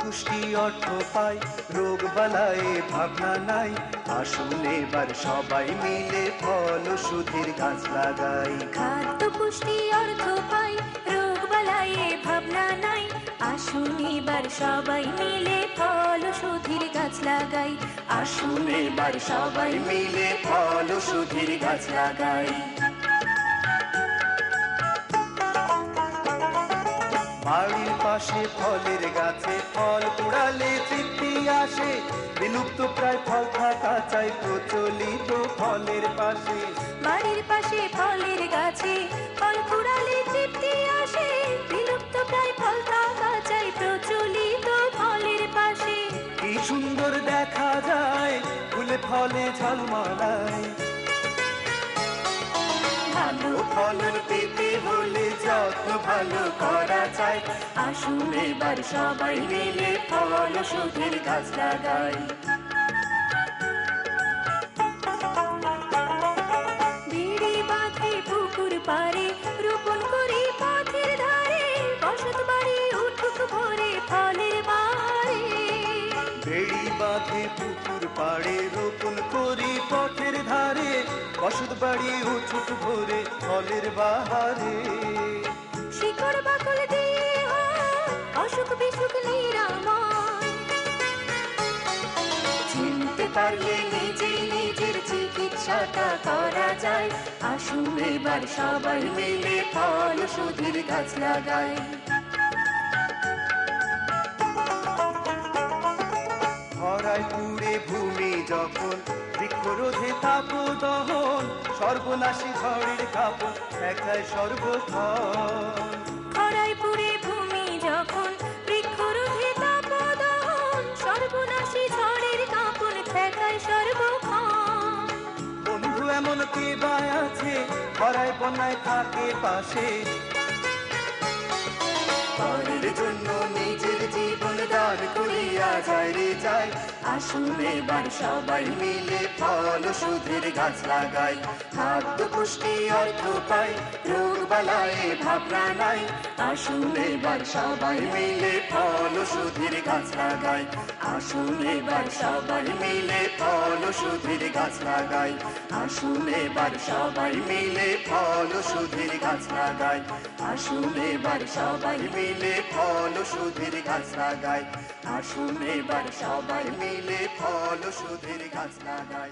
পুষ্টি অর্থ পাই, রোগ বালায়ে ভাবনা নাই। আসুন এবার সবাই মিলে ফল ওষুধের গাছ লাগাই। খাদ্য পুষ্টি অর্থ পাই, রোগ বালায়ে ভাবনা নাই। আসুন এবার সবাই মিলে ফল ওষুধের গাছ লাগাই। আসুন এবার সবাই মিলে ফল ওষুধের গাছ লাগাই। বাড়ির পাশে ফলের গাছে ফল কুড়ালে তৃপ্তি আসে। বিলুপ্ত প্রায় ফল থাকা চাই প্রচলিত ফলের পাশে। বাড়ির পাশে ফলের গাছে ফল কুড়ালে তৃপ্তি আসে। বিলুপ্ত প্রায় ফল থাকা চাই প্রচলিত ফলের পাশে। কি সুন্দর দেখা যায় ফুলে ফলে ঝলমলায়। ভালো ফলন পেতে হলে যত্ন ভালো করা চাই। আসুন এবার সবাই মিলে ফল ওষুধের গাছ লাগাই। বিড়ি বাঁধে পুকুর পাড়ে, রোপণ করি পথের ধারে। বসত বাড়ি উঠুক ভরে ফলের বাহারে। বেড়ি বাঁধে পুকুর পাড়ে, রোপণ করি পথের ধারে। বসত বাড়ি উঠুক ভরে ফলের বাহারে। শিকড় বাকল দিয়ে হয় অসুখ বিসুখ নিরাময়। চিনতে পারলে নিজেই নিজের চিকিৎসাটা করা যায়। আসুন এবার সবাই মিলে ফল ওষুধের গাছ লাগাই। খরায় পুড়ে ভূমি যখন, বৃক্ষরোধে তাপদহন। সর্বনাশী ঝড়ের কাপড় দেখায় সর্বক্ষণ। খরায় পুড়ে ভূমি যখন, বৃক্ষরোধে তাপদহন। সর্বনাশী ঝড়ের কাঁপন ঠেকায় সর্বক্ষণ। বন্ধু এমন কে বা আছে, খরায় বন্যায় থাকে পাশে। পরের জন্য নিজের জীবন দান করিয়া যায় রে যায়। আসুন এবার সবাই মিলে ফল ওষুধের গাছ লাগাই। খাদ্য পুষ্টি অর্থ পাই, রোগ বালায়ে ভাবনা নাই। আসুন এবার সবাই মিলে ফল ওষুধের গাছ লাগাই। আসুন এবার সবাই মিলে ফল ওষুধের গাছ লাগাই। আসুন এবার সবাই মিলে ফল ওষুধের গাছ লাগাই। আসুন এবার সবাই মিলে ফল ওষুধের গাছ লাগাই। আসুন এবার সবাই মিলে ফল ওষুধের গাছ লাগাই।